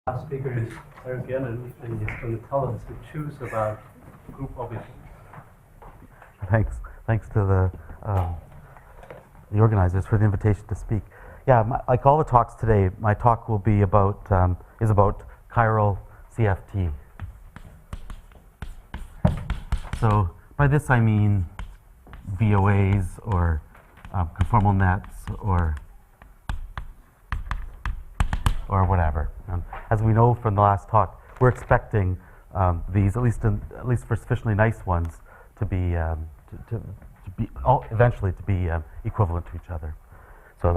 Last speaker is Gannon, and he's going to tell us to choose about group orbifold. Thanks to the organizers for the invitation to speak. Yeah, like all the talks today, my talk will be about is about chiral CFT. So by this I mean VOAs or conformal nets or whatever. As we know from the last talk, we're expecting these, at least for sufficiently nice ones, to be eventually to be equivalent to each other. So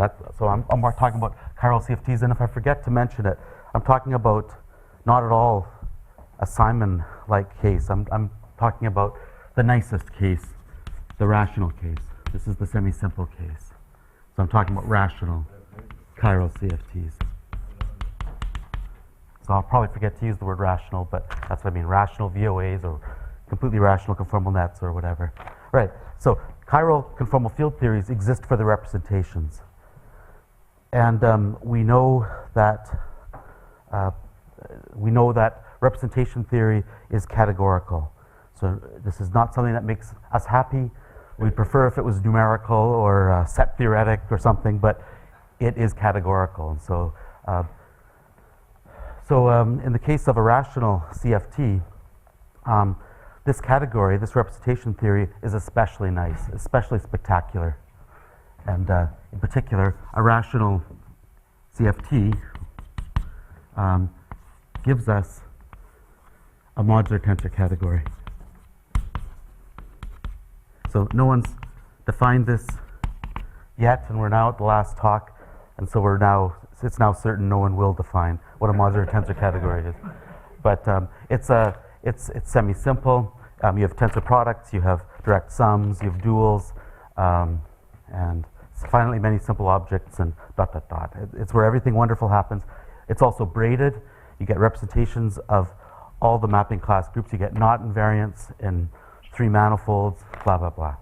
I'm talking about chiral CFTs, and if I forget to mention it, I'm talking about not at all a Simon-like case. I'm talking about the nicest case, the rational case. This is the semi-simple case. So I'm talking about rational chiral CFTs. So I'll probably forget to use the word rational, but that's what I mean, rational VOAs or completely rational conformal nets or whatever. Right, so chiral conformal field theories exist for the representations. And we know that representation theory is categorical. So this is not something that makes us happy. We'd prefer if it was numerical or set theoretic or something, but it is categorical. And so in the case of a rational CFT, this category, this representation theory, is especially nice, especially spectacular. And in particular, a rational CFT gives us a modular tensor category. So no one's defined this yet, and we're now at the last talk, and so it's now certain no one will define what a modular tensor category is. But it's semi-simple. You have tensor products, you have direct sums, you have duals, and finally many simple objects and ... It's where everything wonderful happens. It's also braided. You get representations of all the mapping class groups. You get knot invariants in 3 manifolds, blah, blah, blah.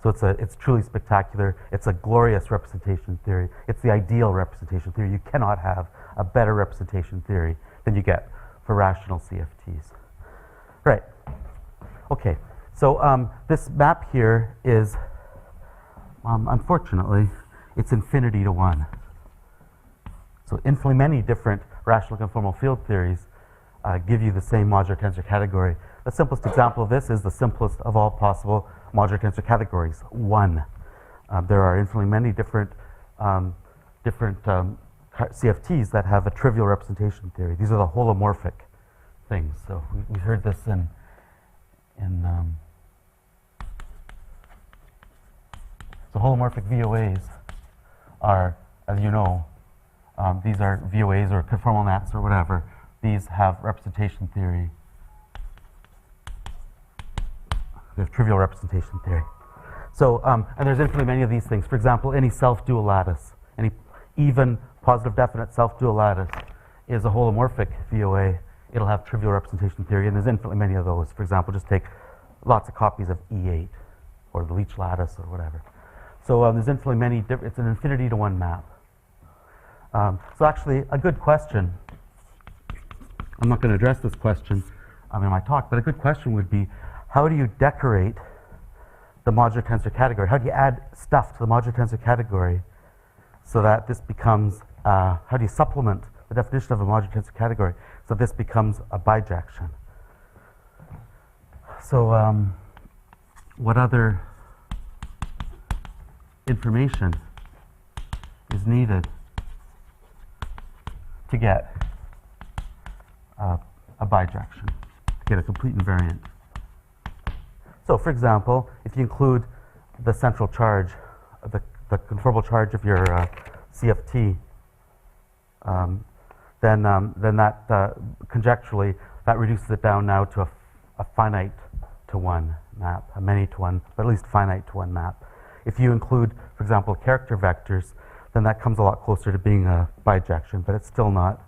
So it's truly spectacular. It's a glorious representation theory. It's the ideal representation theory. You cannot have a better representation theory than you get for rational CFTs. Right. Okay. So this map here is, unfortunately, it's infinity to 1. So infinitely many different rational conformal field theories give you the same modular tensor category. The simplest example of this is the simplest of all possible modular tensor categories, 1. There are infinitely many different CFTs that have a trivial representation theory. These are the holomorphic things. So we heard this in so holomorphic VOAs are, as you know, these are VOAs or conformal nets or whatever. These have representation theory. They have trivial representation theory. So, and there's infinitely many of these things. For example, any self-dual lattice, any even positive definite self-dual lattice is a holomorphic VOA. It'll have trivial representation theory, and there's infinitely many of those. For example, just take lots of copies of E8 or the Leach lattice or whatever. So there's infinitely many it's an infinity to 1 map. So actually, a good question, I'm not going to address this question in my talk, but a good question would be, how do you decorate the modular tensor category? How do you add stuff to the modular tensor category so that this becomes, how do you supplement the definition of a modular tensor category so this becomes a bijection? So what other information is needed to get a bijection, to get a complete invariant? So for example, if you include the central charge, the conformal charge of your CFT, then that conjecturally that reduces it down now to a finite to 1 map, a many to 1, but at least finite to 1 map. If you include, for example, character vectors, then that comes a lot closer to being a bijection, but it's still not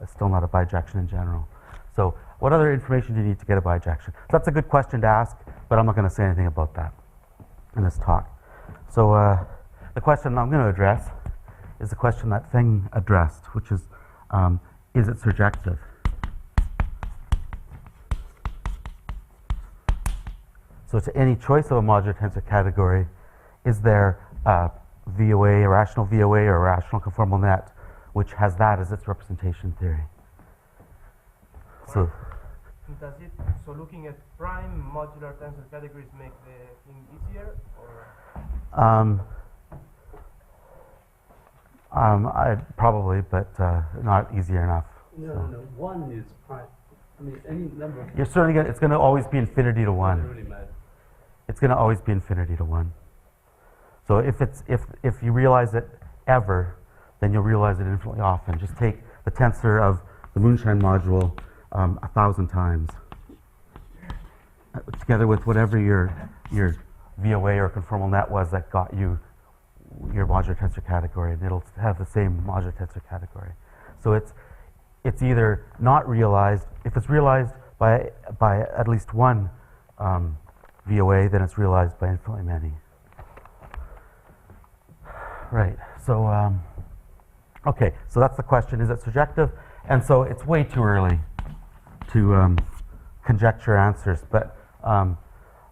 a bijection in general. So what other information do you need to get a bijection? So that's a good question to ask, but I'm not going to say anything about that in this talk. So the question I'm going to address is the question that Thing addressed, which is is it surjective? So to any choice of a modular tensor category, is there a VOA, a rational VOA, or a rational conformal net, which has that as its representation theory? So, So looking at prime modular tensor categories make the thing easier, or? Probably, but not easier enough. No, so. no, one is prime. I mean, any number of. You're certainly it's going to always be infinity to one. Doesn't really matter. It's going to always be infinity to one. So if you realize it ever, then you'll realize it infinitely often. Just take the tensor of the moonshine module 1,000 times, together with whatever your VOA or conformal net was that got you your modular tensor category, and it'll have the same modular tensor category. So it's either not realized. If it's realized by at least one VOA, then it's realized by infinitely many. Right. So okay. So that's the question: is it surjective? And so it's way too early to conjecture answers, but I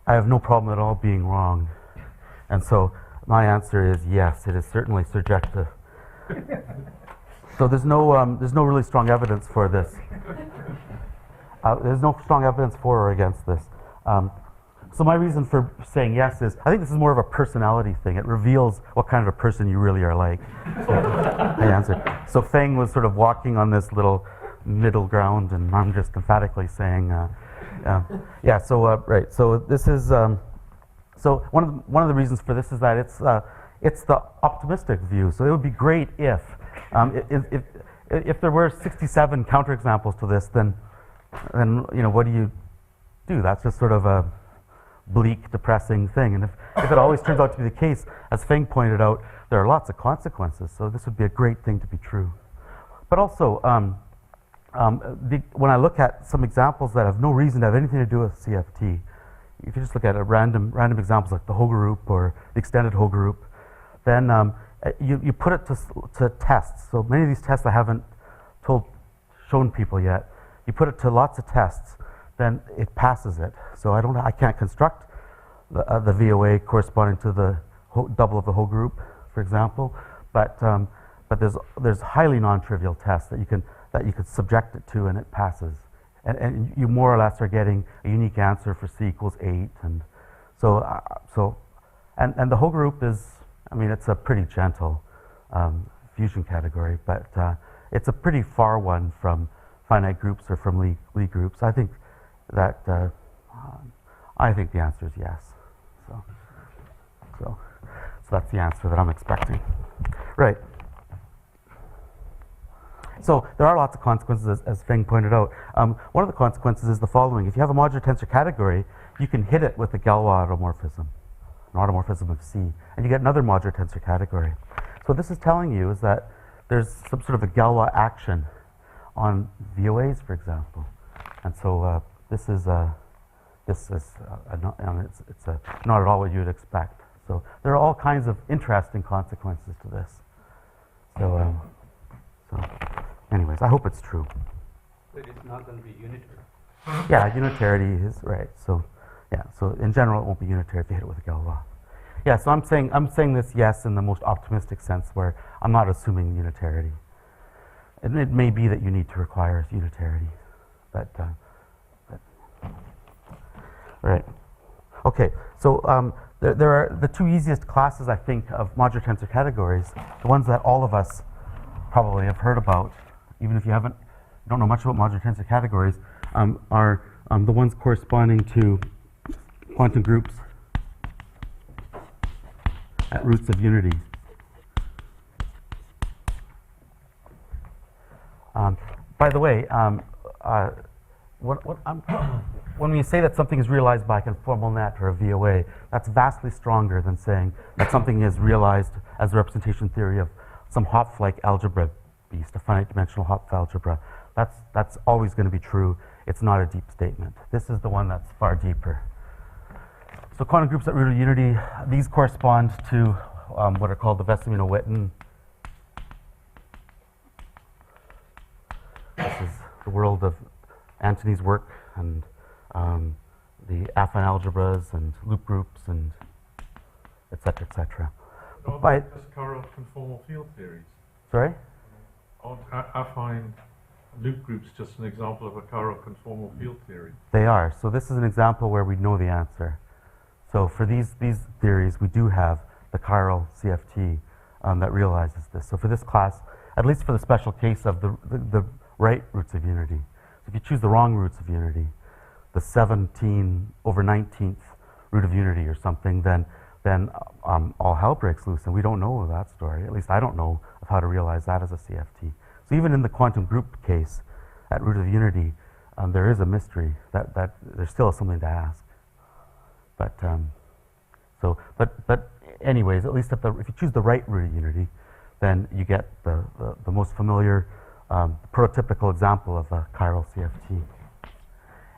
have no problem at all being wrong. And so my answer is yes. It is certainly surjective. So there's no really strong evidence for this. There's no strong evidence for or against this. So my reason for saying yes is I think this is more of a personality thing. It reveals what kind of a person you really are like. So I answered. So Feng was sort of walking on this little middle ground, and I'm just emphatically saying, yeah. So right. So this is so one of the reasons for this is that it's the optimistic view. So it would be great if there were 67 counterexamples to this, then what do you do? That's just sort of a bleak, depressing thing. And if it always turns out to be the case, as Feng pointed out, there are lots of consequences. So this would be a great thing to be true. But also, when I look at some examples that have no reason to have anything to do with CFT, if you just look at a random examples like the whole group or the extended whole group, then you put it to tests. So many of these tests I haven't shown people yet. You put it to lots of tests, then it passes it. So I can't construct the VOA corresponding to the double of the whole group, for example. But there's highly non-trivial tests that you could subject it to, and it passes. And you more or less are getting a unique answer for C equals 8, and and the whole group is, I mean, it's a pretty gentle fusion category, but it's a pretty far one from finite groups or from Lie groups. I think that I think the answer is yes. So that's the answer that I'm expecting. Right. So there are lots of consequences, as Feng pointed out. One of the consequences is the following. If you have a modular tensor category, you can hit it with a Galois automorphism, an automorphism of C, and you get another modular tensor category. So what this is telling you is that there's some sort of a Galois action on VOAs, for example. And so this is it's not at all what you would expect. So there are all kinds of interesting consequences to this. So anyways, I hope it's true. But it's not going to be unitary. Yeah, unitarity is right. So yeah, so in general it won't be unitary if you hit it with a Galois. Yeah, so I'm saying this yes in the most optimistic sense, where I'm not assuming unitarity. And it may be that you need to require unitarity, but right. Okay, so there are the two easiest classes, I think, of modular tensor categories, the ones that all of us probably have heard about, even if you don't know much about modular tensor categories, are the ones corresponding to quantum groups at roots of unity. By the way, when we say that something is realized by a conformal net or a VOA, that's vastly stronger than saying that something is realized as a representation theory of some Hopf-like algebra beast, a finite dimensional Hopf algebra. That's always going to be true. It's not a deep statement. This is the one that's far deeper. So quantum groups at root of unity, these correspond to what are called the Wesselino-Witten the world of Antony's work and the affine algebras and loop groups and et cetera, et cetera. Aren't just Chiral conformal field theories? Sorry? Aren't affine loop groups just an example of a Chiral conformal field theory? They are. So this is an example where we know the answer. So for these theories, we do have the chiral CFT that realizes this. So for this class, at least for the special case of the right roots of unity. So if you choose the wrong roots of unity, the 17/19th root of unity or something, then all hell breaks loose, and we don't know that story. At least I don't know of how to realize that as a CFT. So even in the quantum group case, at root of unity, there is a mystery that there's still something to ask. But anyways, at least if you choose the right root of unity, then you get the most familiar prototypical example of a chiral CFT.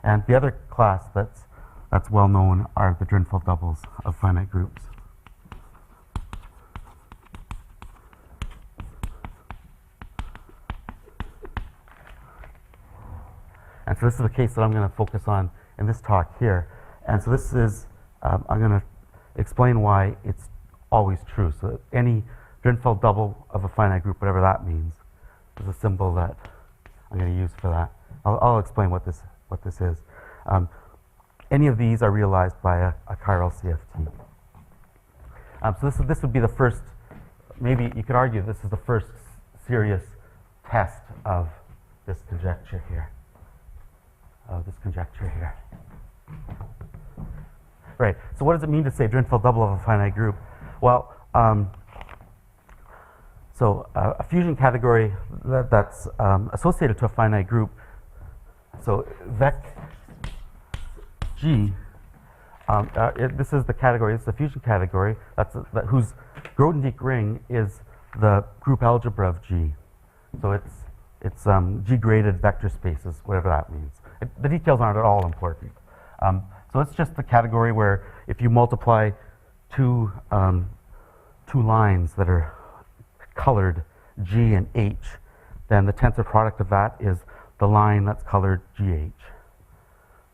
And the other class that's well known are the Drinfeld doubles of finite groups. And so this is the case that I'm going to focus on in this talk here. And so this is, I'm going to explain why it's always true. So any Drinfeld double of a finite group, whatever that means, is a symbol that I'm going to use for that. I'll explain what this is. Any of these are realized by a chiral CFT. So this would be the first, maybe you could argue this is the first serious test of this conjecture here. Right, so what does it mean to say Drinfeld double of a finite group? Well, a fusion category that's associated to a finite group, so vec G, this is the category, it's the fusion category, whose Grothendieck ring is the group algebra of G. So it's G-graded vector spaces, whatever that means. The details aren't at all important. So it's just the category where if you multiply two lines that are colored G and H, then the tensor product of that is the line that's colored GH.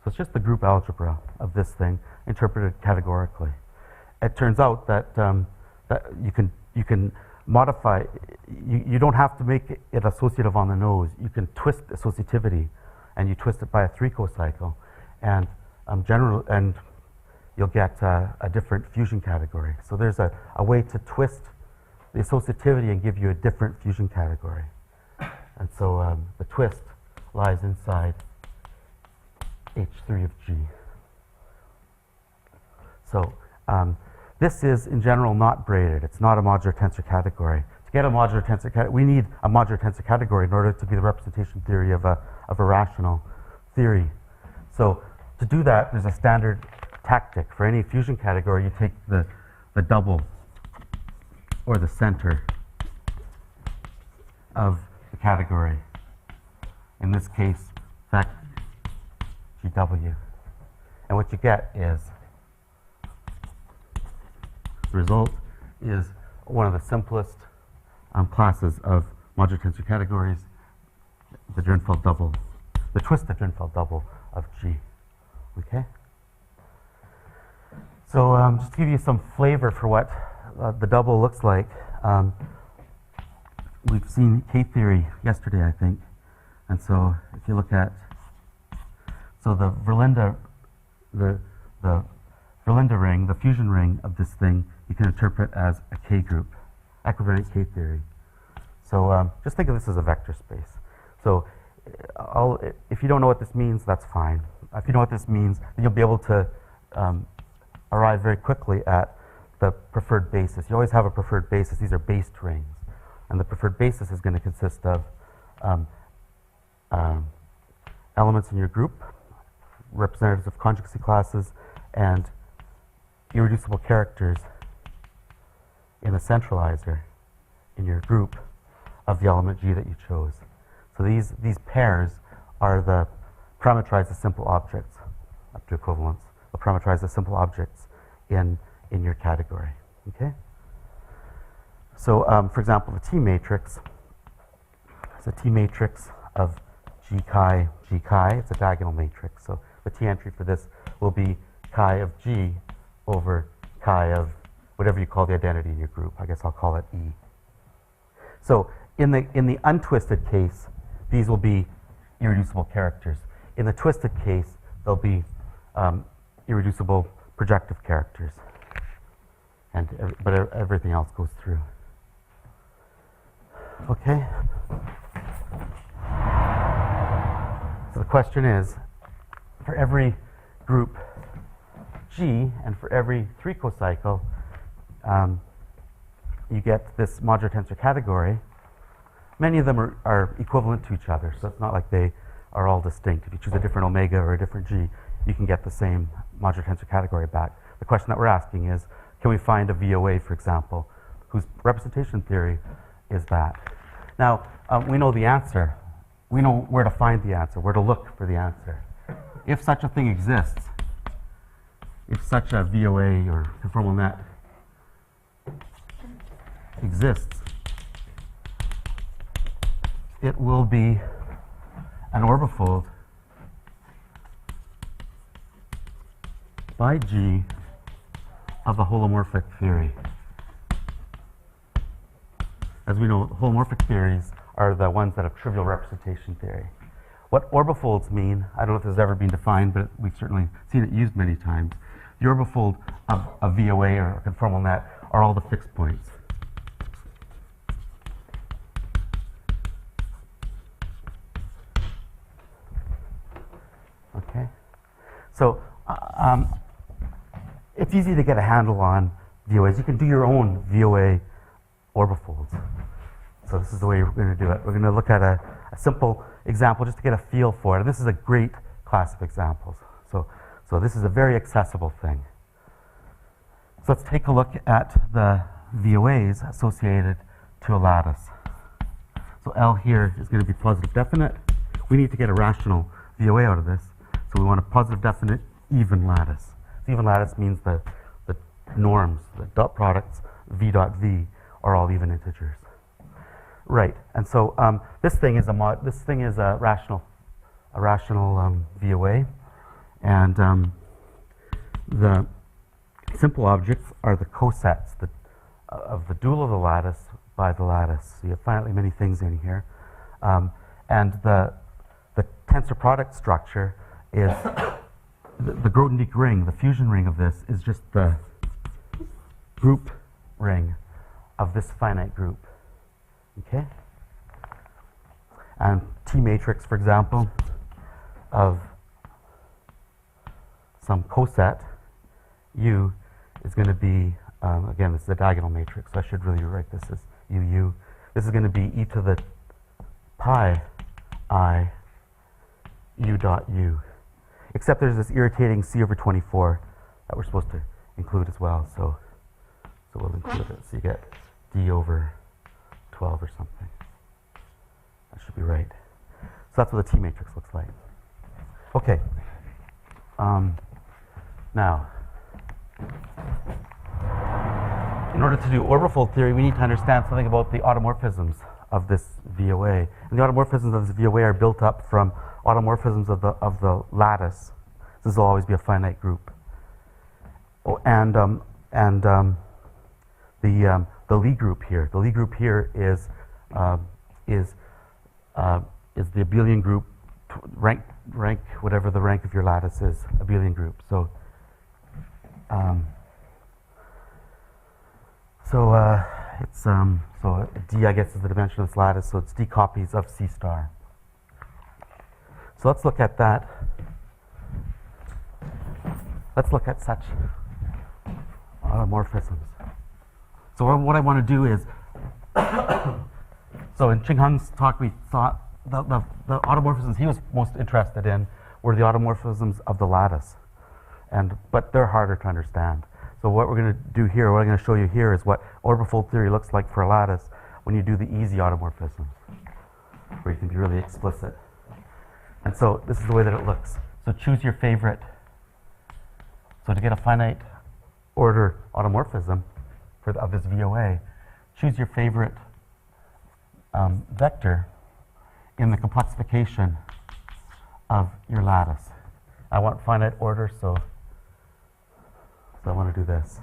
So it's just the group algebra of this thing interpreted categorically. It turns out that that you can modify. You don't have to make it associative on the nose. You can twist associativity, and you twist it by a 3 cocycle, and and you'll get a different fusion category. So there's a way to twist the associativity and give you a different fusion category. And so the twist lies inside H3 of G. So this is, in general, not braided. It's not a modular tensor category. To get a modular tensor category, we need a modular tensor category in order to be the representation theory of a rational theory. So to do that, there's a standard tactic. For any fusion category, you take the double or the center of the category. In this case, vec GW. And what you get is, the result is one of the simplest classes of modular tensor categories, the Drinfeld double, the twisted Drinfeld double of G. Okay? So just to give you some flavor for what the double looks like, we've seen K-theory yesterday, I think. And so if you look at, so the Verlinde ring, the fusion ring of this thing, you can interpret as a K group, equivariant K theory. So just think of this as a vector space. So if you don't know what this means, that's fine. If you know what this means, then you'll be able to arrive very quickly at the preferred basis. You always have a preferred basis. These are based rings. And the preferred basis is going to consist of elements in your group, representatives of conjugacy classes, and irreducible characters in the centralizer in your group of the element G that you chose. So these pairs are the parameterize the simple objects up to equivalence. They'll parameterize the simple objects in your category. Okay. So for example, the T matrix is a T matrix of G chi, it's a diagonal matrix. So the T entry for this will be chi of G over chi of whatever you call the identity in your group. I guess I'll call it E. So in the untwisted case, these will be irreducible characters. In the twisted case, they'll be irreducible projective characters. But everything else goes through. Okay? So the question is, for every group G and for every 3 cocycle, you get this modular tensor category. Many of them are equivalent to each other, so it's not like they are all distinct. If you choose a different omega or a different G, you can get the same modular tensor category back. The question that we're asking is, can we find a VOA, for example, whose representation theory is that? Now, we know the answer. We know where to find the answer, where to look for the answer. If such a thing exists, if such a VOA or conformal net exists, it will be an orbifold by G of a holomorphic theory. As we know, holomorphic theories are the ones that have trivial representation theory. What orbifolds mean, I don't know if this has ever been defined, but we've certainly seen it used many times. The orbifold of a VOA or a conformal net are all the fixed points. Okay? So it's easy to get a handle on VOAs. You can do your own VOA orbifolds. So this is the way we're going to do it. We're going to look at a simple example just to get a feel for it. And this is a great class of examples. So this is a very accessible thing. So let's take a look at the VOAs associated to a lattice. So L here is going to be positive definite. We need to get a rational VOA out of this. So we want a positive definite even lattice. So even lattice means the norms, the dot products, v.v are all even integers. Right, and so this thing is a rational VOA, and the simple objects are the cosets of the dual of the lattice by the lattice. So you have finitely many things in here, and the tensor product structure is the Grothendieck ring. The fusion ring of this is just the group ring of this finite group. Okay? And T matrix, for example, of some coset U is going to be, again, this is a diagonal matrix, so I should really write this as UU. This is going to be e to the pi I U dot U. Except there's this irritating C over 24 that we're supposed to include as well, so we'll include it. So you get D over 12 or something. That should be right. So that's what the T matrix looks like. Okay. Now, in order to do orbifold theory, we need to understand something about the automorphisms of this VOA. And the automorphisms of this VOA are built up from automorphisms of the lattice. This will always be a finite group. Oh, and the Lie group here. The Lie group here is the abelian group, rank whatever the rank of your lattice is, abelian group. So it's so D, I guess, is the dimension of this lattice. So it's D copies of C star. So let's look at that. Let's look at such automorphisms. So what I want to do is, so in Ching Hung's talk, we thought the automorphisms he was most interested in were the automorphisms of the lattice, but they're harder to understand. So what we're going to do here, what I'm going to show you here, is what orbifold theory looks like for a lattice when you do the easy automorphisms, where you can be really explicit. And so this is the way that it looks. So choose your favorite. So to get a finite order automorphism of this VOA, choose your favorite vector in the complexification of your lattice. I want finite order, so I want to do this.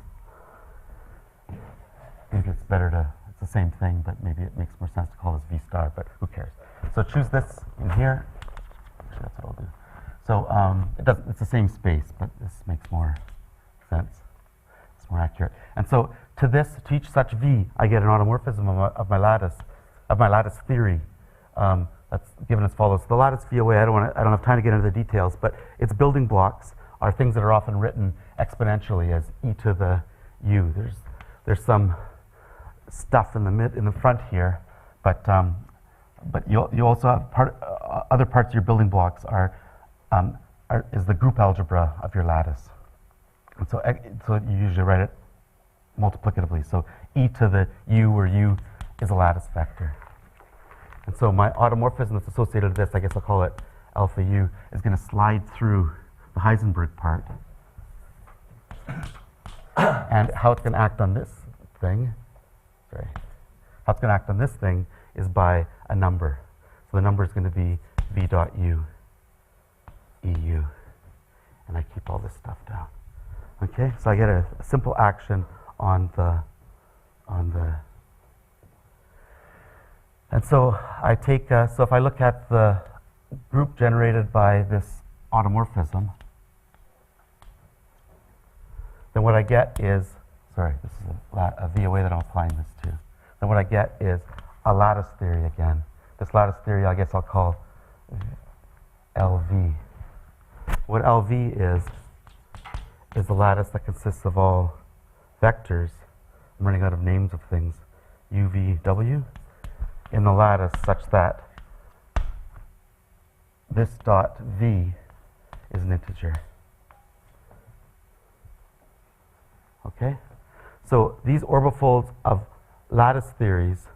Maybe it's better to, it's the same thing, but maybe it makes more sense to call this V star, but who cares? So choose this in here. Actually, that's what I'll do. So it doesn't, it's the same space, but this makes more sense. It's more accurate. And so to each such V, I get an automorphism of my lattice theory. That's given as follows. The lattice VOA, I don't have time to get into the details, but its building blocks are things that are often written exponentially as e to the u. There's some stuff in the front here, but you also have other parts of your building blocks is the group algebra of your lattice. And so you usually write it multiplicatively. So e to the u, where u is a lattice vector. And so my automorphism that's associated with this, I guess I'll call it alpha u, is going to slide through the Heisenberg part. And how it's going to act on this thing, how it's going to act on this thing is by a number. So the number is going to be v dot u, eu. And I keep all this stuff down. Okay, so I get a simple action on the and so I take, so if I look at the group generated by this automorphism, then what I get is, sorry, this is a VOA that I'm applying this to. Then what I get is a lattice theory again. This lattice theory, I guess I'll call LV. What LV is the lattice that consists of all vectors. I'm running out of names of things. UV, in the lattice such that this dot V is an integer. Okay? So these orbifolds of lattice theories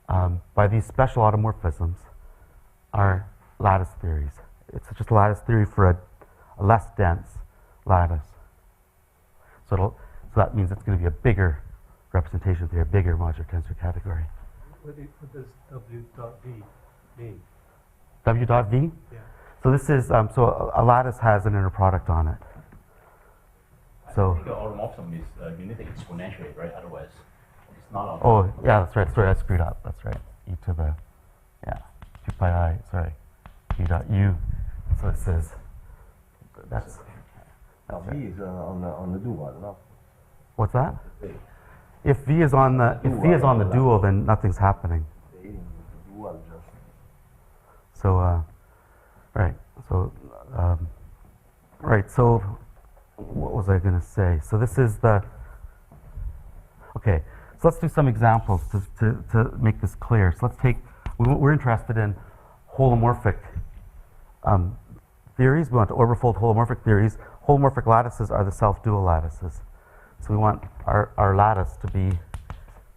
by these special automorphisms are lattice theories. It's just a lattice theory for a less dense lattice. So that means it's going to be a bigger representation theory, a bigger modular tensor category. What does W dot V mean? W dot V? Yeah. So this is, so a lattice has an inner product on it. So, I think the automorphism is, you need to exponentiate, right? Otherwise, it's not. oh, yeah, that's right. Sorry, I screwed up. That's right. E to the, 2 pi I, sorry, v dot u. So it says, that's V right. is on the dual, no? What's that? If V is on the dual, then nothing's happening. The dual just. So, right. So, right. So, what was I going to say? So this is the. Okay. So let's do some examples to make this clear. So let's take. We're interested in holomorphic theories. We want to orbifold holomorphic theories. Holomorphic lattices are the self-dual lattices. So we want our lattice to be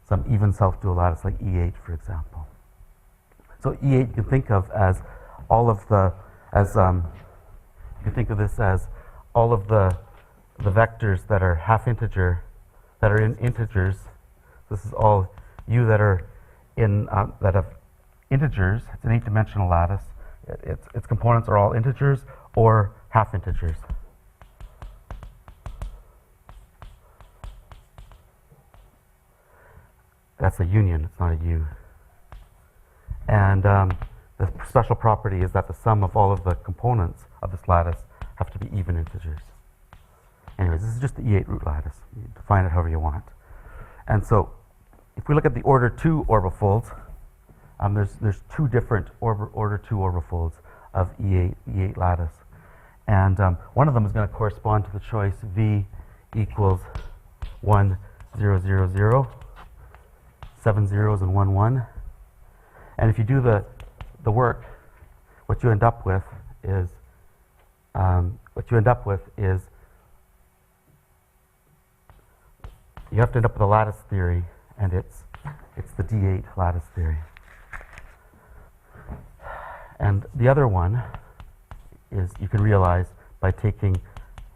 some even self-dual lattice, like E8, for example. So E8 you can think of as all of the, you can think of this as all of the vectors that are half integer, that are in integers. This is all U that are in, that have integers. It's an 8-dimensional lattice. Its components are all integers or half integers. That's a union, it's not a U. And the special property is that the sum of all of the components of this lattice have to be even integers. Anyways, this is just the E8 root lattice. You define it however you want. And so, if we look at the order 2 orbifolds, there's two different order 2 orbifolds of E8 lattice. And one of them is going to correspond to the choice V equals 1, 0, 0, 0. 7 zeros and 1, 1. And if you do the work, what you end up with is you have to end up with a lattice theory, and it's the D8 lattice theory. And the other one is you can realize by taking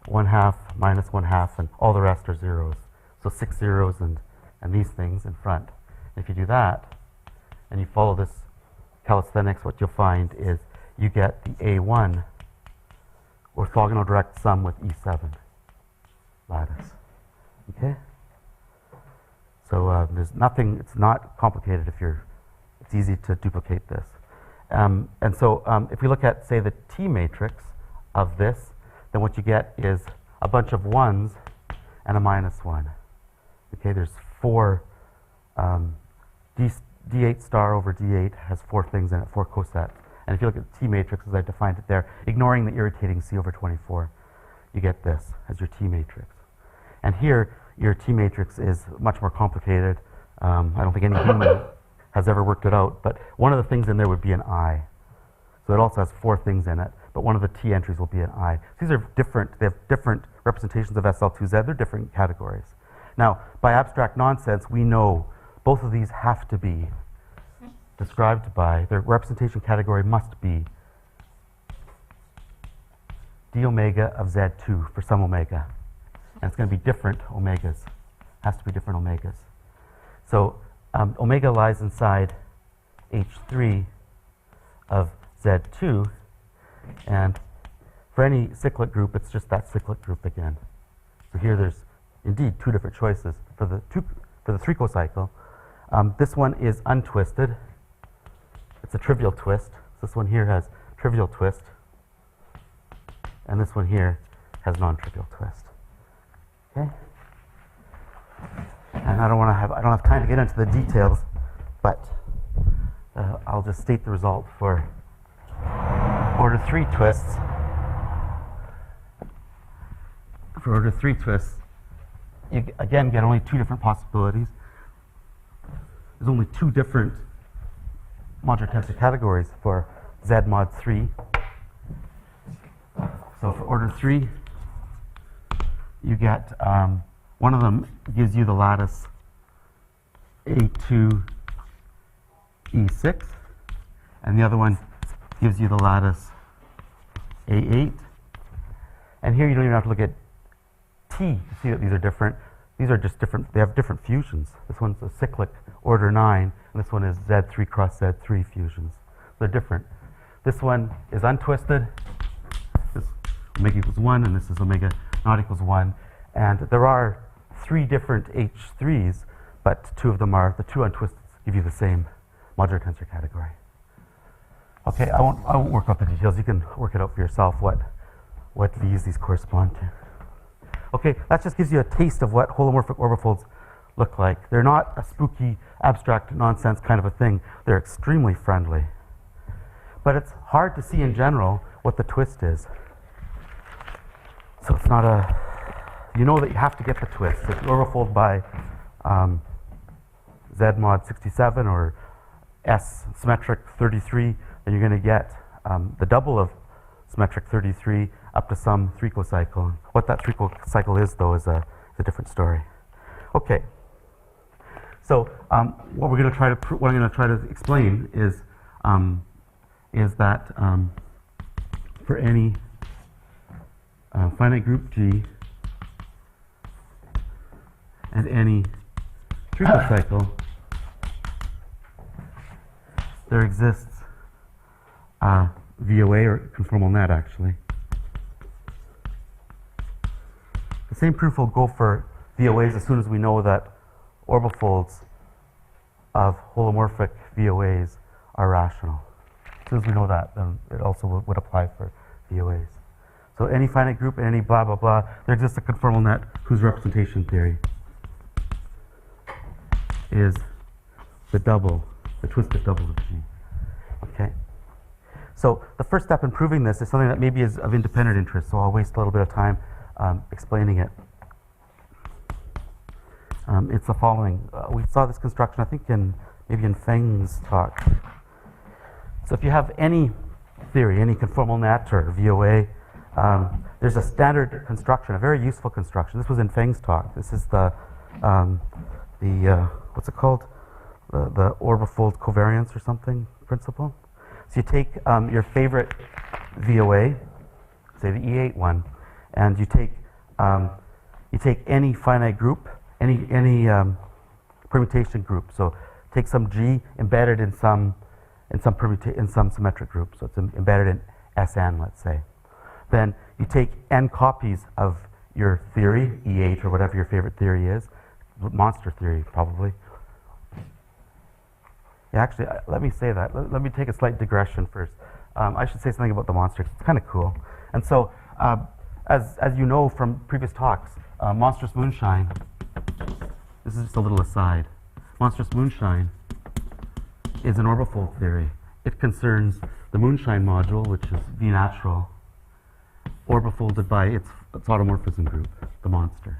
1/2 minus 1/2, and all the rest are zeros. So 6 zeros and these things in front. If you do that, and you follow this calisthenics, what you'll find is you get the A1 orthogonal direct sum with E7 lattice. Okay? So there's nothing, it's not complicated it's easy to duplicate this. And so if we look at, say, the T matrix of this, then what you get is a bunch of 1s and a -1. Okay, there's 4, D8 star over D8 has 4 things in it, 4 cosets. And if you look at the T matrix as I defined it there, ignoring the irritating C over 24, you get this as your T matrix. And here, your T matrix is much more complicated. I don't think any human has ever worked it out, but one of the things in there would be an I. So it also has 4 things in it, but one of the T entries will be an I. These are different, they have different representations of SL2Z, they're different categories. Now, by abstract nonsense, we know both of these have to be described by, their representation category must be d omega of Z2 for some omega. And it's going to be different omegas, has to be different omegas. So omega lies inside H3 of Z2, and for any cyclic group, it's just that cyclic group again. So here there's indeed 2 different choices for the 3 cocycle. This one is untwisted. It's a trivial twist. So this one here has trivial twist, and this one here has non-trivial twist. Okay. And I don't have time to get into the details, but I'll just state the result for order 3 twists. For order 3 twists, you again get only 2 different possibilities. There's only 2 different modular tensor categories for Z mod 3. So for order 3, you get one of them gives you the lattice A2, E6, and the other one gives you the lattice A8. And here you don't even have to look at T to see that these are different. These are just different, they have different fusions. This one's a cyclic order 9, and this one is Z3 cross Z3 fusions. They're different. This one is untwisted. This omega equals 1, and this is omega not equals 1. And there are 3 different H3s, but 2 of them are, the 2 untwisted give you the same modular tensor category. Okay, I won't work out the details. You can work it out for yourself what these correspond to. Okay, that just gives you a taste of what holomorphic orbifolds look like. They're not a spooky, abstract nonsense kind of a thing. They're extremely friendly. But it's hard to see in general what the twist is. So it's not a, you know that you have to get the twist. If you orbifold by Z mod 67 or S symmetric 33, then you're going to get the double of symmetric 33 up to some 3 cocycle. What that 3 cocycle is, though, is a different story. Okay. So what we're going to try to what I'm going to try to explain is that for any finite group G and any 3 cocycle, there exists VOA or conformal net, actually. The same proof will go for VOAs as soon as we know that orbifolds of holomorphic VOAs are rational. As soon as we know that, then it also would apply for VOAs. So any finite group and any blah, blah, blah, there exists a conformal net whose representation theory is the twisted double of G. Okay. So the first step in proving this is something that maybe is of independent interest, so I'll waste a little bit of time explaining it. It's the following. We saw this construction, I think, maybe in Feng's talk. So if you have any theory, any conformal net or VOA, there's a standard construction, a very useful construction. This was in Feng's talk. This is the what's it called? The orbifold covariance or something principle. So you take your favorite VOA, say the E8 one, and you take any finite group, any permutation group. So take some G embedded in some in some symmetric group. So it's embedded in Sn, let's say. Then you take n copies of your theory, E8 or whatever your favorite theory is, monster theory probably. Yeah, actually, let me say that. Let me take a slight digression first. I should say something about the monster. It's kind of cool. And so, as you know from previous talks, monstrous moonshine, this is just a little aside. Monstrous moonshine is an orbifold theory. It concerns the moonshine module, which is V natural, orbifolded by its automorphism group, the monster.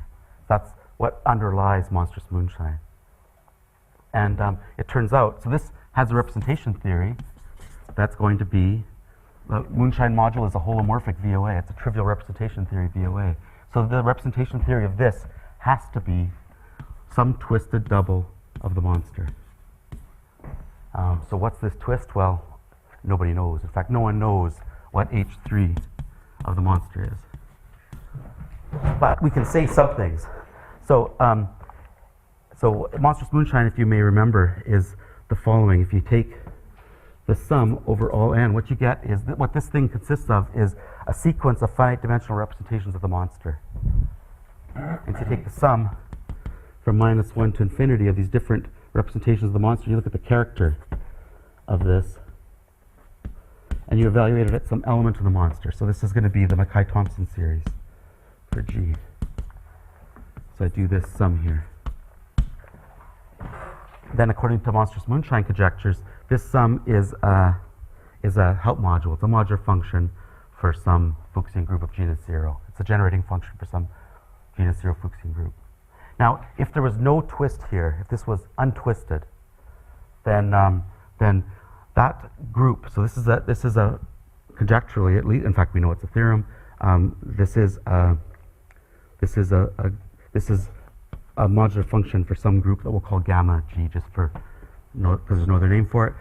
That's what underlies monstrous moonshine. And it turns out, so this has a representation theory that's going to be, the moonshine module is a holomorphic VOA. It's a trivial representation theory VOA. So the representation theory of this has to be some twisted double of the monster. So what's this twist? Well, nobody knows. In fact, no one knows what H3 of the monster is. But we can say some things. So, so monstrous moonshine, if you may remember, is the following. If you take the sum over all n, what you get is what this thing consists of is a sequence of finite dimensional representations of the monster. And if you take the sum from -1 to infinity of these different representations of the monster, you look at the character of this, and you evaluate it at some element of the monster. So this is going to be the Mackay-Thompson series for G. So I do this sum here. Then, according to monstrous moonshine conjectures, this sum is a help module. It's a modular function for some Fuchsian group of genus 0. It's a generating function for some genus 0 Fuchsian group. Now, if there was no twist here, if this was untwisted, then that group. So this is a conjecturally, at least. In fact, we know it's a theorem. This is a modular function for some group that we'll call gamma G, just for because there's no other name for it.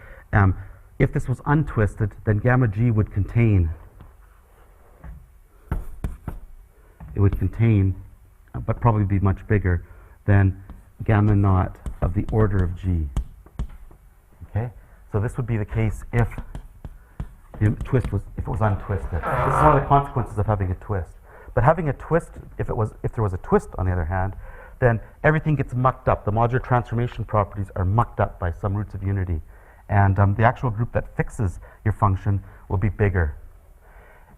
If this was untwisted, then gamma G would contain. It would contain, but probably be much bigger than gamma naught of the order of G. Okay, so this would be the case if the twist was untwisted. This is one of the consequences of having a twist. But having a twist, if there was a twist, on the other hand, then everything gets mucked up. The modular transformation properties are mucked up by some roots of unity, and the actual group that fixes your function will be bigger.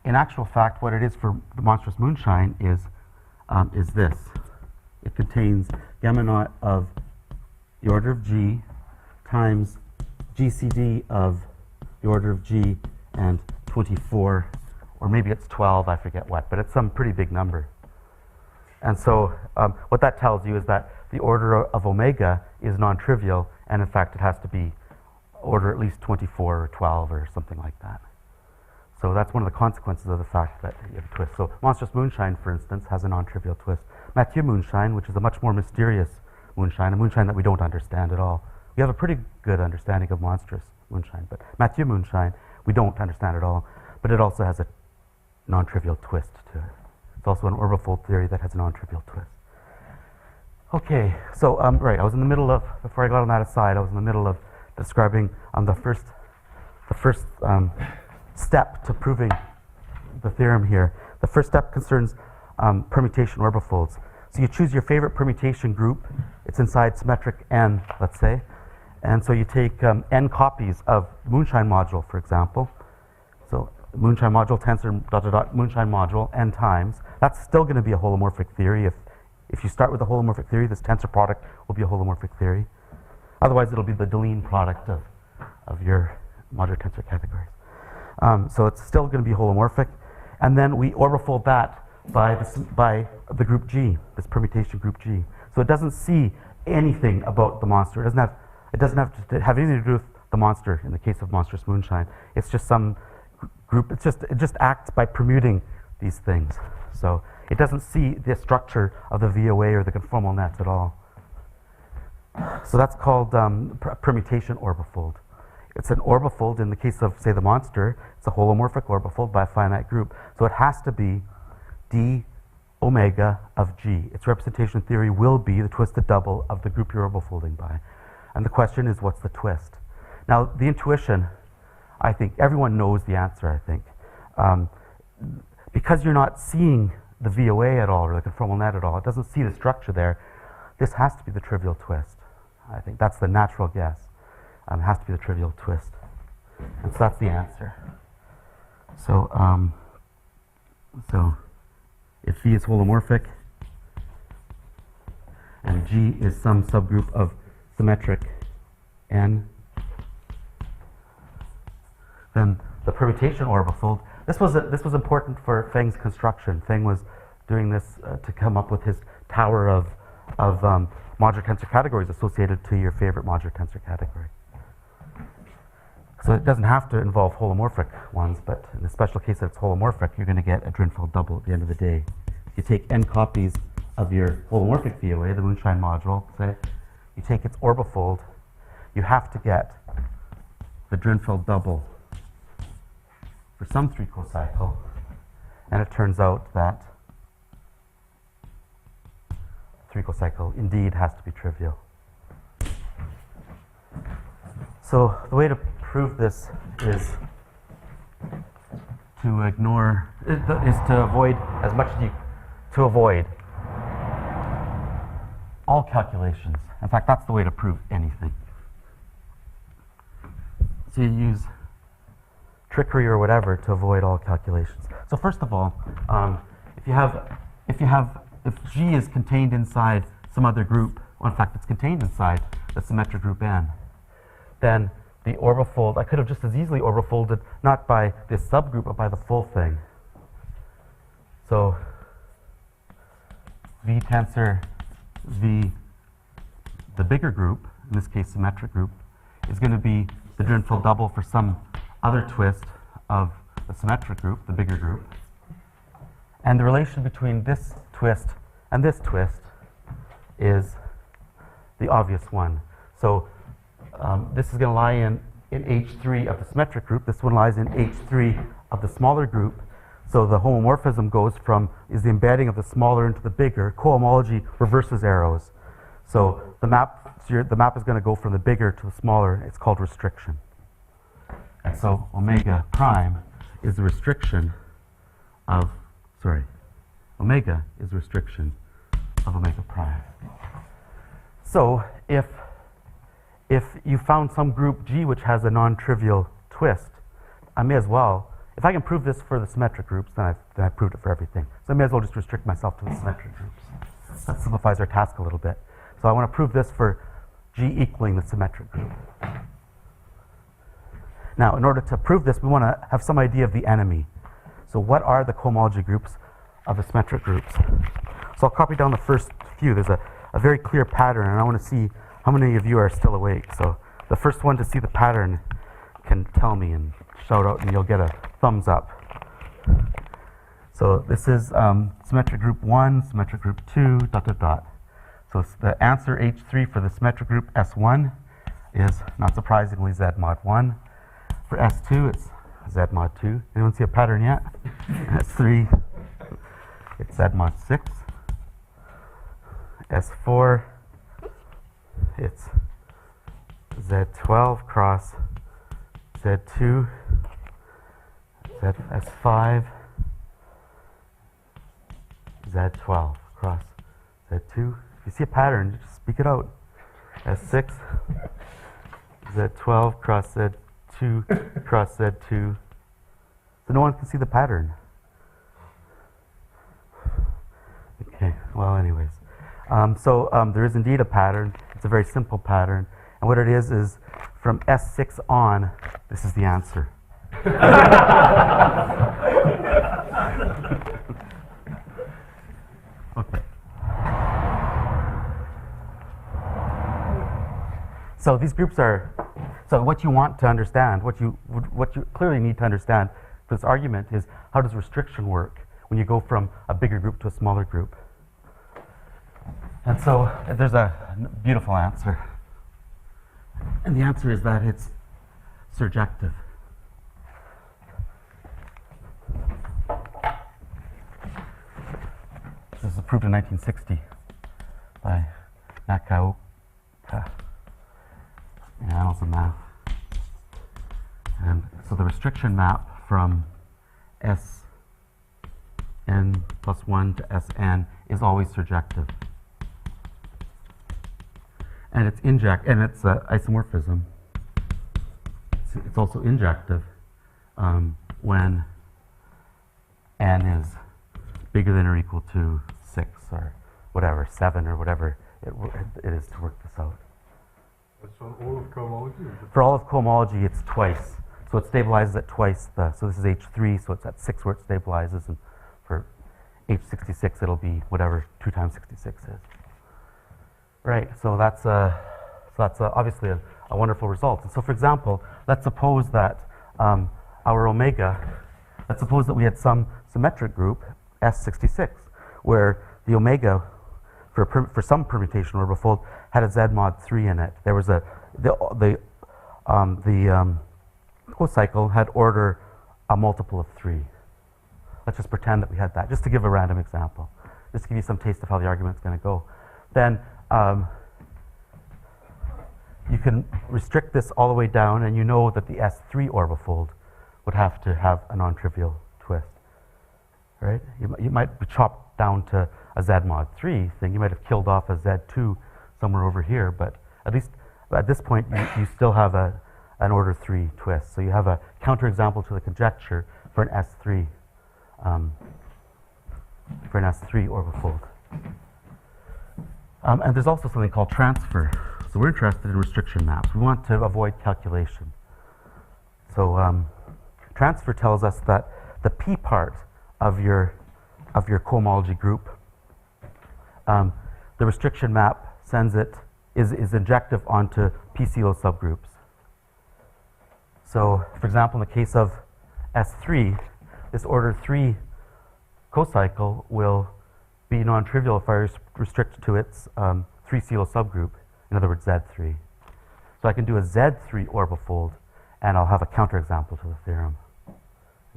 In actual fact, what it is for the monstrous moonshine is this. It contains gamma naught of the order of G times GCD of the order of G and 24, or maybe it's 12, I forget what, but it's some pretty big number. And so what that tells you is that the order of omega is non-trivial, and in fact it has to be order at least 24 or 12 or something like that. So that's one of the consequences of the fact that you have a twist. So monstrous moonshine, for instance, has a non-trivial twist. Mathieu moonshine, which is a much more mysterious moonshine, a moonshine that we don't understand at all. We have a pretty good understanding of monstrous moonshine, but Mathieu moonshine, we don't understand at all, but it also has a non-trivial twist to it. It's also an orbifold theory that has a non-trivial twist. Okay, so right, I was in the middle of, before I got on that aside, I was in the middle of describing the first step to proving the theorem here. The first step concerns permutation orbifolds. So you choose your favorite permutation group. It's inside symmetric n, let's say. And so you take n copies of moonshine module, for example. So moonshine module tensor ... moonshine module n times. That's still going to be a holomorphic theory. If you start with a holomorphic theory, this tensor product will be a holomorphic theory. Otherwise, it'll be the Deligne product of your modular tensor categories. So it's still going to be holomorphic. And then we orbifold that by the group G, this permutation group G. So it doesn't see anything about the monster. It doesn't have to have anything to do with the monster in the case of monstrous moonshine. It's just some group. It just acts by permuting these things. So it doesn't see the structure of the VOA or the conformal nets at all. So that's called permutation orbifold. It's an orbifold in the case of, say, the monster. It's a holomorphic orbifold by a finite group. So it has to be d omega of G. Its representation theory will be the twisted double of the group you're orbifolding by. And the question is, what's the twist? Now, the intuition I think everyone knows the answer, I think. Because you're not seeing the VOA at all, or the conformal net at all, it doesn't see the structure there, this has to be the trivial twist. I think that's the natural guess. It has to be the trivial twist. And so that's the answer. So, if V is holomorphic, and G is some subgroup of symmetric N, then the permutation orbifold. This was important for Feng's construction. Feng was doing this to come up with his tower of modular tensor categories associated to your favorite modular tensor category. So it doesn't have to involve holomorphic ones, but in the special case that it's holomorphic, you're going to get a Drinfeld double at the end of the day. You take n copies of your holomorphic VOA, the moonshine module, say, you take its orbifold, you have to get the Drinfeld double for some 3-cocycle, and it turns out that 3-cocycle indeed has to be trivial. So the way to prove this is to ignore, is to avoid as much as you, to avoid all calculations. In fact, that's the way to prove anything. So you use trickery or whatever to avoid all calculations. So first of all, if G is contained inside some other group, well, in fact, it's contained inside the symmetric group N, then the orbifold, I could have just as easily orbifolded not by this subgroup, but by the full thing. So V tensor V, the bigger group, in this case symmetric group, is going to be the Drinfeld double for some other twist of the symmetric group, the bigger group. And the relation between this twist and this twist is the obvious one. So this is going to lie in H3 of the symmetric group. This one lies in H3 of the smaller group. So the homomorphism goes from, is the embedding of the smaller into the bigger. Cohomology reverses arrows. So the map is going to go from the bigger to the smaller. It's called restriction. And so omega prime is the restriction of, omega is restriction of omega prime. So if you found some group G which has a non-trivial twist, I may as well, if I can prove this for the symmetric groups, then I've proved it for everything. So I may as well just restrict myself to the symmetric groups. That simplifies our task a little bit. So I want to prove this for G equaling the symmetric group. Now, in order to prove this, we want to have some idea of the enemy. So what are the cohomology groups of the symmetric groups? So I'll copy down the first few. There's a very clear pattern, and I want to see how many of you are still awake. So the first one to see the pattern can tell me and shout out, and you'll get a thumbs up. So this is symmetric group 1, symmetric group 2, ... So the answer H3 for the symmetric group S1 is, not surprisingly, Z mod 1. For S2, it's Z mod 2. Anyone see a pattern yet? S3, it's Z mod 6. S4, it's Z12 cross Z2. S5, Z12 cross Z2. If you see a pattern, just speak it out. S6, Z12 cross Z2 cross Z2. So no one can see the pattern. Okay, well, anyways. There is indeed a pattern. It's a very simple pattern. And what it is from S6 on, this is the answer. Okay. So these groups are, so what you want to understand, what you clearly need to understand for this argument is, how does restriction work when you go from a bigger group to a smaller group? And so there's a beautiful answer. And the answer is that it's surjective. This was proved in 1960 by Nakaoka in Annals of Math. And so the restriction map from Sn plus 1 to Sn is always surjective. And it's isomorphism. It's also injective when n is bigger than or equal to 6 or whatever, 7 or whatever it is to work this out. That's on all of cohomology? For all of cohomology, it's twice. So it stabilizes at twice so this is H3, so it's at 6 where it stabilizes, and for H66 it'll be whatever 2 times 66 is. Right, so that's obviously a wonderful result. And so for example, let's suppose that our omega, let's suppose that we had some symmetric group, S66, where the omega for some permutation orbifold had a Z mod 3 in it. There was the cocycle had order a multiple of 3. Let's just pretend that we had that, just to give a random example, just to give you some taste of how the argument's going to go. Then you can restrict this all the way down, and you know that the S3 orbifold would have to have a non-trivial twist, right? You might be chopped down to a Z mod 3 thing. You might have killed off a Z2 somewhere over here, but at least at this point you still have an order 3 twist. So you have a counterexample to the conjecture for an S3 orbifold. And there's also something called transfer. So we're interested in restriction maps. We want to avoid calculation. So transfer tells us that the P part of your cohomology group, the restriction map is injective onto PCO subgroups. So, for example, in the case of S3, this order 3 cocycle will be non-trivial if I restrict to its 3-CO subgroup, in other words, Z3. So I can do a Z3 orbifold, and I'll have a counterexample to the theorem.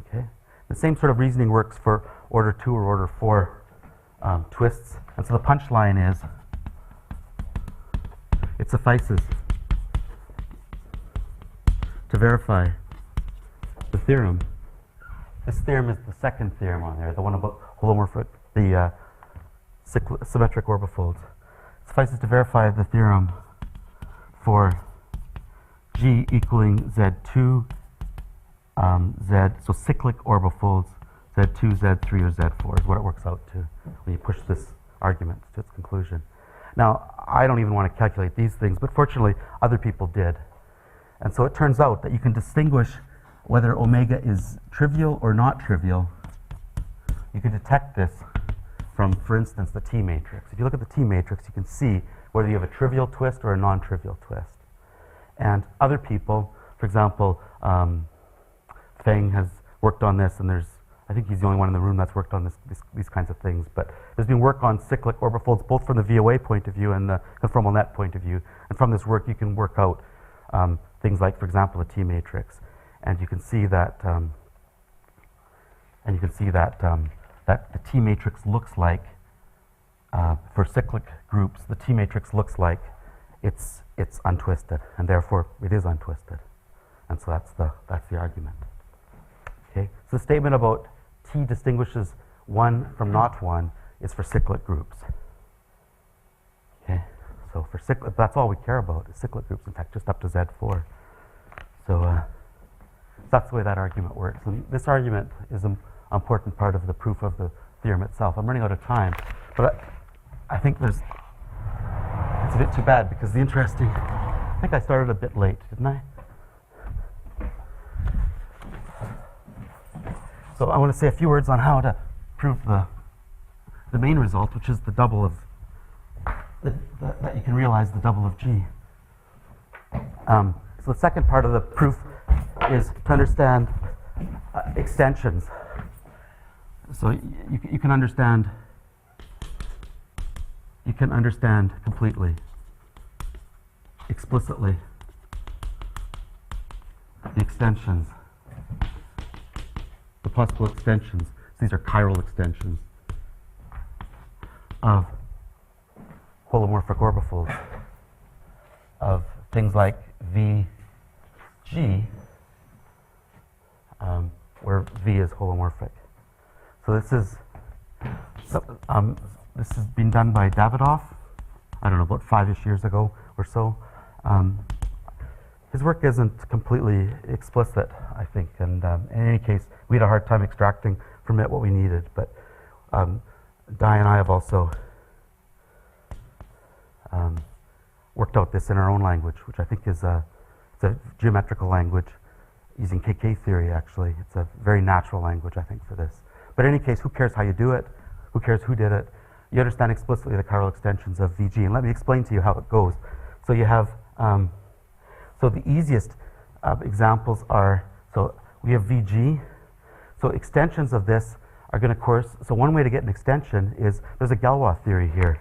Okay? The same sort of reasoning works for order 2 or order 4 twists. And so the punchline is, it suffices to verify the theorem. This theorem is the second theorem on there, the one about holomorphic, the symmetric orbifolds. It suffices to verify the theorem for G equaling Z2, so cyclic orbifolds, Z2, Z3, or Z4 is what it works out to when you push this argument to its conclusion. Now, I don't even want to calculate these things, but fortunately, other people did. And so it turns out that you can distinguish whether omega is trivial or not trivial. You can detect this from, for instance, the T matrix. If you look at the T matrix, you can see whether you have a trivial twist or a non-trivial twist. And other people, for example, Feng has worked on this, and I think he's the only one in the room that's worked on these kinds of things. But there's been work on cyclic orbifolds, both from the VOA point of view and the conformal net point of view. And from this work, you can work out things like, for example, a T matrix, and you can see that that the T matrix looks like for cyclic groups, the T matrix looks like it's untwisted, and therefore it is untwisted. And so that's the argument. Okay, so the statement about T distinguishes one from not one is for cyclic groups. Okay, so for cyclic, that's all we care about is cyclic groups. In fact, just up to Z4. So that's the way that argument works. And this argument is an important part of the proof of the theorem itself. I'm running out of time, but I think it's a bit too bad because I think I started a bit late, didn't I? So I want to say a few words on how to prove the main result, which is the double of that you can realize the double of G. So the second part of the proof is to understand extensions. So you can understand completely, explicitly, the extensions, the possible extensions. These are chiral extensions of holomorphic orbifolds of things like VG where V is holomorphic. So this has been done by Davidoff, I don't know, about 5-ish years ago or so. His work isn't completely explicit, I think, and in any case, we had a hard time extracting from it what we needed, but Di and I have also worked out this in our own language, which I think is it's a geometrical language using KK theory, actually. It's a very natural language, I think, for this. But in any case, who cares how you do it? Who cares who did it? You understand explicitly the chiral extensions of VG, and let me explain to you how it goes. So you have, so the easiest examples are, so we have VG. So extensions of this are going to so one way to get an extension is, there's a Galois theory here.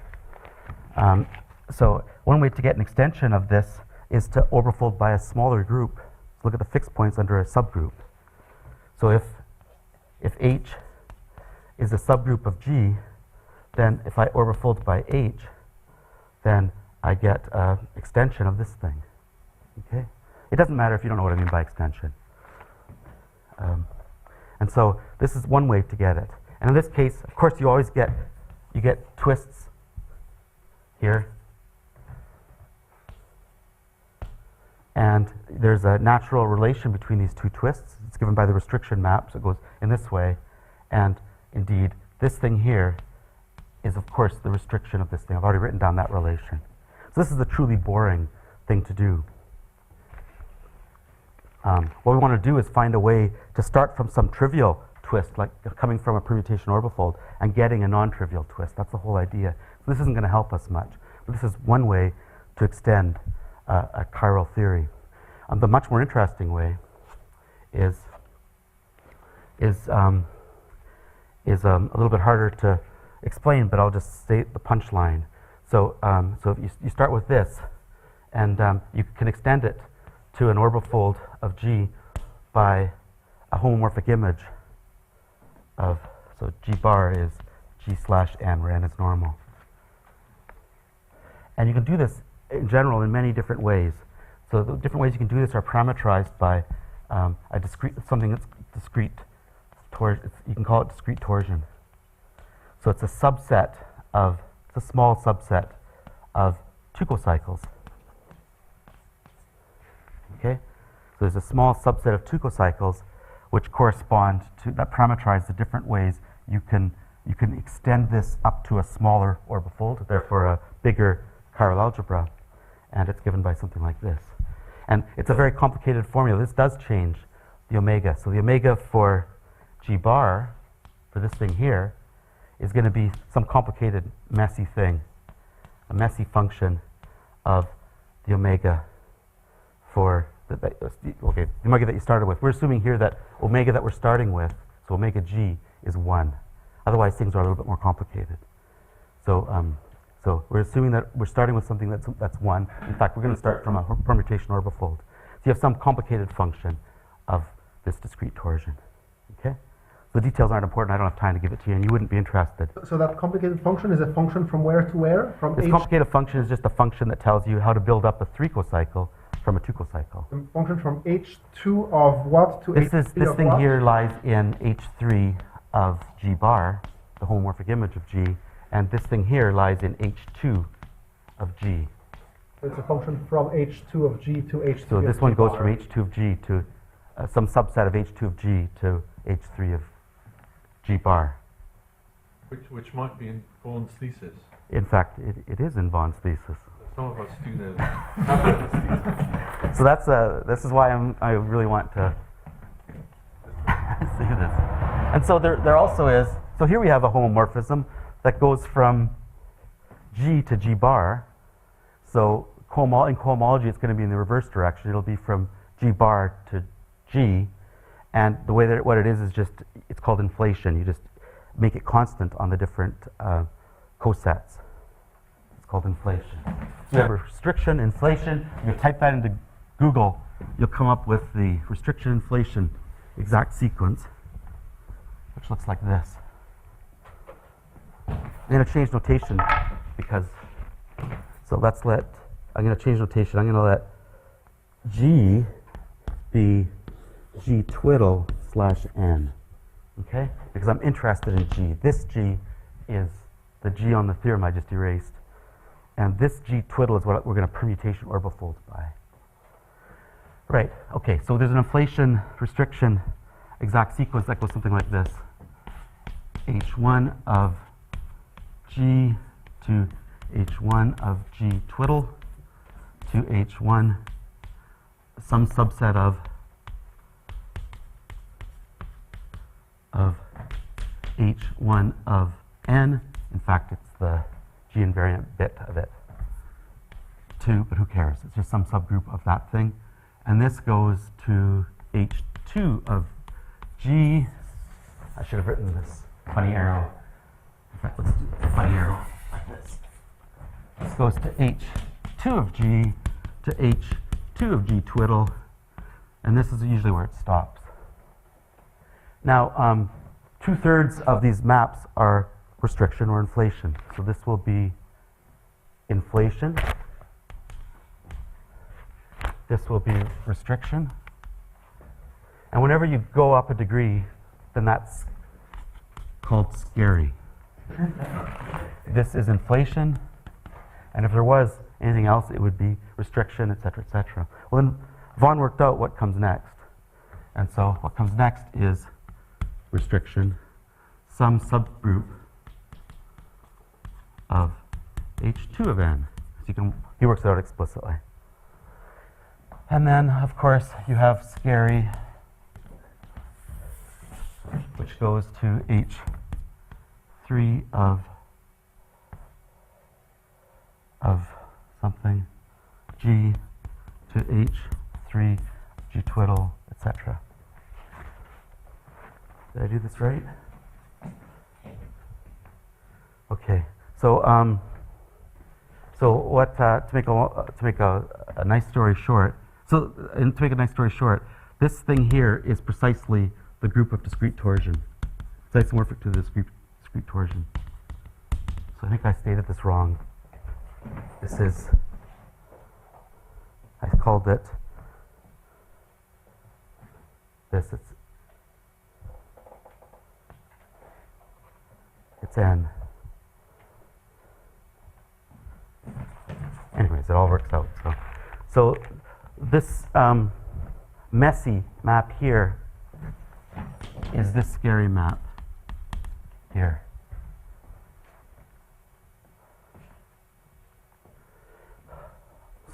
So one way to get an extension of this is to orbifold by a smaller group. Look at the fixed points under a subgroup. So if H is a subgroup of G, then if I orbifold by H, then I get an extension of this thing. Okay? It doesn't matter if you don't know what I mean by extension. And so this is one way to get it. And in this case, of course, you always get twists here. And there's a natural relation between these two twists. It's given by the restriction map, so it goes in this way. And indeed, this thing here is, of course, the restriction of this thing. I've already written down that relation. So this is a truly boring thing to do. What we want to do is find a way to start from some trivial twist, like coming from a permutation orbifold, and getting a non-trivial twist. That's the whole idea. So this isn't going to help us much. But this is one way to extend a chiral theory. The much more interesting way is a little bit harder to explain, but I'll just state the punchline. So, so if you start with this, and you can extend it to an orbifold of G by a homomorphic image of, so G bar is G/n, where n is normal. And you can do this in general in many different ways. So the different ways you can do this are parametrized by a discrete, something that's discrete, you can call it discrete torsion. So it's a subset of, it's a small subset of Tuchel-cycles. Okay? So there's a small subset of Tuchel-cycles which correspond to, that parameterize the different ways you can extend this up to a smaller orbifold, therefore a bigger chiral algebra, and it's given by something like this. And it's a very complicated formula. This does change the omega. So the omega for G bar, for this thing here, is going to be some complicated, messy thing, a messy function of the omega for the omega that you started with. We're assuming here that omega that we're starting with, so omega G, is 1. Otherwise, things are a little bit more complicated. So, so we're assuming that we're starting with something that's 1. In fact, we're going to start from a permutation orbifold. So you have some complicated function of this discrete torsion. Okay? The details aren't important. I don't have time to give it to you, and you wouldn't be interested. So that complicated function is a function from where to where? From this H? complicated function is just a function that tells you how to build up a 3-cycle from a 2-cycle. The function from H2 of what to H3 This of thing what? here lies in H3 of G bar, the homomorphic image of G, and this thing here lies in H2 of G. So it's a function from H2 of G to H3 So of this G one goes bar. from H2 of G to some subset of H2 of G to H3 of G bar. Which might be in Vaughan's thesis. In fact, it is in Vaughan's thesis. Some of us do that. So that's this is why I really want to see this. And so there also is, so here we have a homomorphism that goes from G to G bar. So in cohomology, it's going to be in the reverse direction. It'll be from G bar to G. And the way that what it is just, it's called inflation. You just make it constant on the different cosets. It's called inflation. So you have restriction, inflation. You type that into Google, you'll come up with the restriction inflation exact sequence, which looks like this. I'm going to change notation because, so I'm going to change notation. I'm going to let G be G twiddle n, okay? Because I'm interested in G. This G is the G on the theorem I just erased. And this G twiddle is what we're going to permutation orbifolds by. Right, okay, so there's an inflation restriction exact sequence that goes something like this. H1 of G to H1 of G twiddle to H1 some subset of H1 of n. In fact, it's the G invariant bit of it. 2, but who cares? It's just some subgroup of that thing. And this goes to H2 of G. I should have written this funny arrow. In fact, let's do a funny arrow like this. This goes to H2 of G to H2 of G twiddle. And this is usually where it stops. Now, 2/3 of these maps are restriction or inflation. So this will be inflation. This will be restriction. And whenever you go up a degree, then that's called scary. This is inflation. And if there was anything else, it would be restriction, et cetera, et cetera. Well, then Vaughan worked out what comes next. And so what comes next is restriction, some subgroup of H2 of n. So he works it out explicitly. And then, of course, you have scary, which goes to H3 of something, G to H3, G twiddle, etc. Did I do this right? Okay. So, what to make a nice story short. So, and to make a nice story short, this thing here is precisely the group of discrete torsion. It's isomorphic to the discrete torsion. So I think I stated this wrong. This is, I called it this. It's n. Anyways, it all works out. So this messy map here is this scary map here.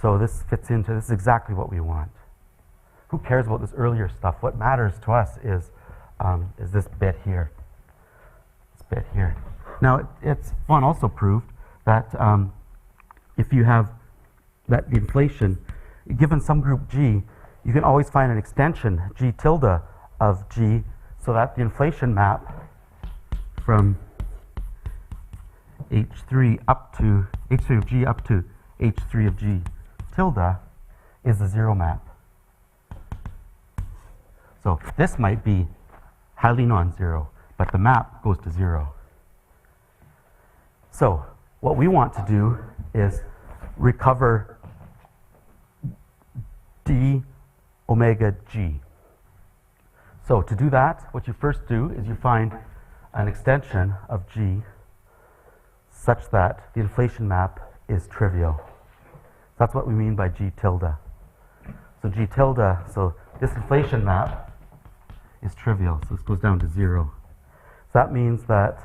So this fits into, this is exactly what we want. Who cares about this earlier stuff? What matters to us is this bit here. This bit here. Now, Vaughan also proved that if you have that the inflation, given some group G, you can always find an extension, G tilde of G, so that the inflation map from H3 up to H3 of G up to H3 of G tilde is the zero map. So this might be highly non-zero, but the map goes to 0. So what we want to do is recover d omega g. So to do that, what you first do is you find an extension of g such that the inflation map is trivial. That's what we mean by g tilde. So g tilde, so this inflation map is trivial, so this goes down to 0. So that means that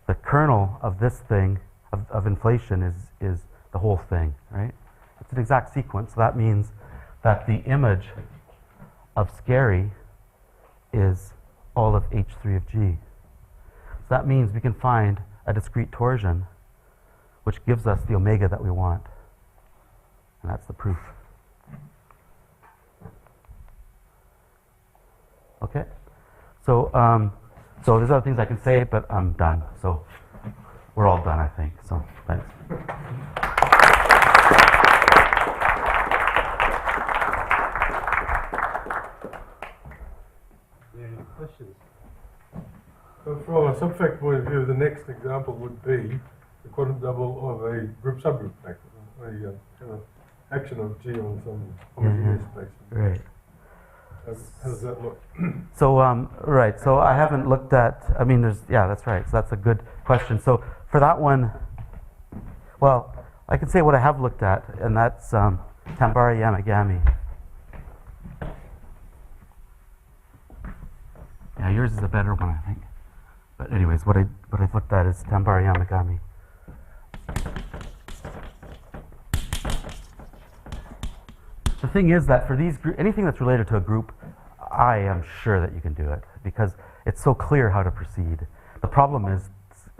the kernel of this thing, of inflation, is the whole thing, right? It's an exact sequence, so that means that the image of scary is all of H3 of G. So that means we can find a discrete torsion which gives us the omega that we want. And that's the proof. Okay? So, so there's other things I can say, but I'm done. So we're all done, I think. So thanks. Any questions? So from a subfact point of view, the next example would be the quantum double of a group-subgroup factor, a kind of action of G on some homogeneous space. Right. How does that look? So, right, so I haven't looked at, I mean, yeah, that's right. So that's a good question. So for that one, well, I can say what I have looked at, and that's Tambara Yamagami. Yeah, yours is a better one, I think. But anyways, what I've looked at is Tambara Yamagami. The thing is that for these anything that's related to a group, I am sure that you can do it because it's so clear how to proceed. The problem is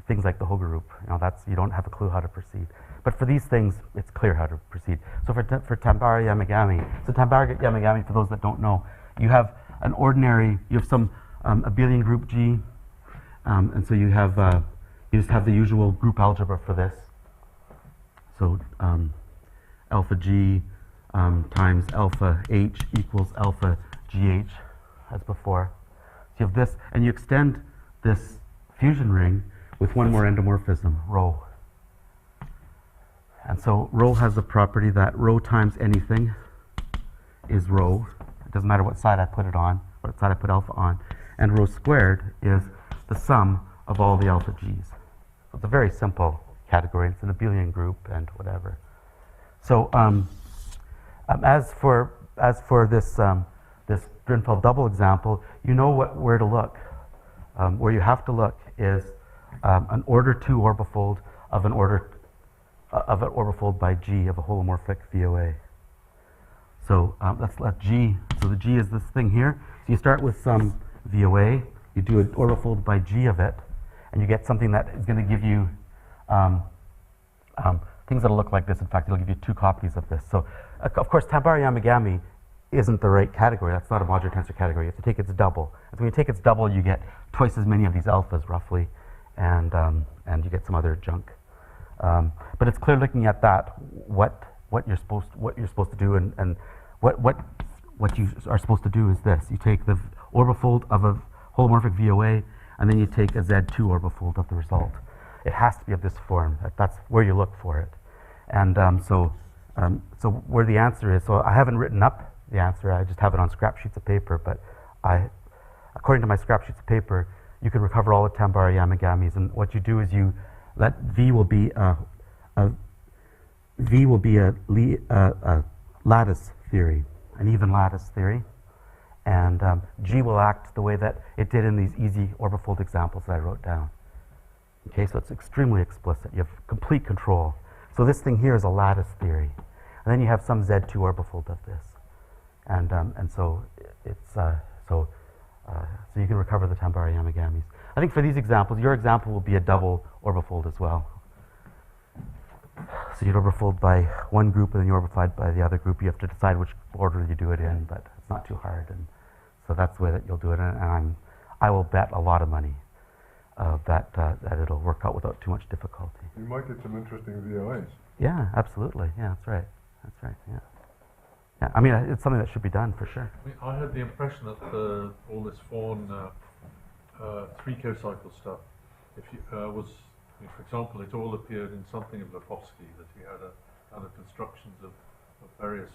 things like the whole group. You don't have a clue how to proceed. But for these things, it's clear how to proceed. So for Tambara Yamagami, for those that don't know, you have an ordinary, you have some abelian group G, and so you just have the usual group algebra for this. So alpha G times alpha H equals alpha GH, as before. So you have this, and you extend this fusion ring with one more endomorphism, rho. And so rho has the property that rho times anything is rho. It doesn't matter what side I put it on, what side I put alpha on. And rho squared is the sum of all the alpha G's. So it's a very simple category. It's an abelian group and whatever. So as for this this Drinfeld double example, you know where to look. Where you have to look is an order 2 orbifold of an orbifold by G of a holomorphic VOA. So let's let G. So the G is this thing here. So you start with some VOA. You do an orbifold by G of it, and you get something that is going to give you things that'll look like this. In fact, it'll give you 2 copies of this. So of course, Tambara Yamagami isn't the right category. That's not a modular tensor category. You have to take its double. And so when you take its double, you get twice as many of these alphas, roughly, and you get some other junk. But it's clear looking at that what you're supposed to do, and what you are supposed to do is this: you take the orbifold of a holomorphic VOA, and then you take a Z2 orbifold of the result. It has to be of this form. That's where you look for it. And so where the answer is, so I haven't written up the answer. I just have it on scrap sheets of paper. But according to my scrap sheets of paper, you can recover all the Tambara Yamagamis, and what you do is you let V will be a lattice theory, an even lattice theory, and G will act the way that it did in these easy orbifold examples that I wrote down. Okay, so it's extremely explicit. You have complete control. So this thing here is a lattice theory, and then you have some Z2 orbifold of this, and so it's so you can recover the Tambara Yamagamis. I think for these examples, your example will be a double orbifold as well. So you'd orbifold by one group and then you orbifold by the other group. You have to decide which order you do it in, but it's not too hard. And so that's the way that you'll do it. And I will bet a lot of money that it'll work out without too much difficulty. You might get some interesting VOAs. Yeah, absolutely. Yeah, that's right. That's right. Yeah. Yeah. I mean, it's something that should be done for sure. I mean, I had the impression that all this Vaughan 3 co-cycle stuff, if you for example, it all appeared in something of Lefofsky, that he had other constructions of various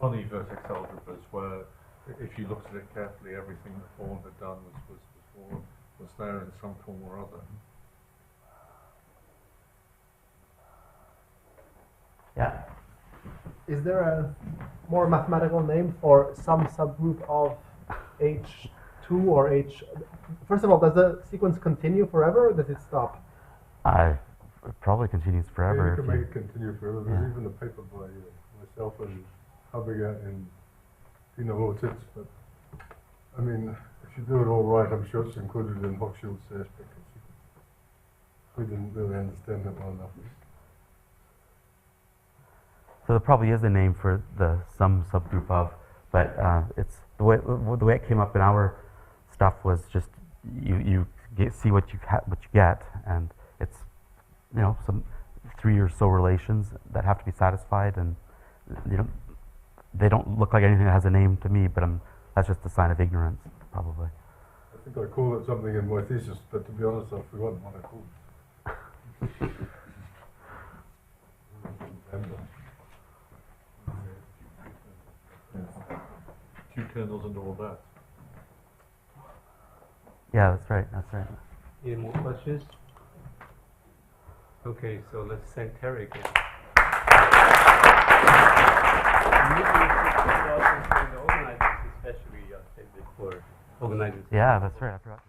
funny vertex algebras where, if you looked at it carefully, everything that Vaughan had done was there in some form or other. Yeah. Is there a more mathematical name for some subgroup of H2 or H? First of all, does the sequence continue forever, or does it stop? It probably continues forever. Yeah, you can make it continue forever. There's even a paper by myself and Habiga in VOAs, but I mean, if you do it all right, I'm sure it's included in Hochschild's spectral sequence. We didn't really understand that well enough. So there probably is a name for the some subgroup of, but it's the way it came up in our stuff was just you see what you get, and it's some 3 or so relations that have to be satisfied, and they don't look like anything that has a name to me, but that's just a sign of ignorance, probably. I think I called it something in my thesis, but to be honest, I've forgotten what I called it. Q kernels and all that. Yeah, that's right. That's right. Any more questions? Okay, so let's thank Terry again. The organizers, especially, for organizers. Yeah, that's right. I forgot.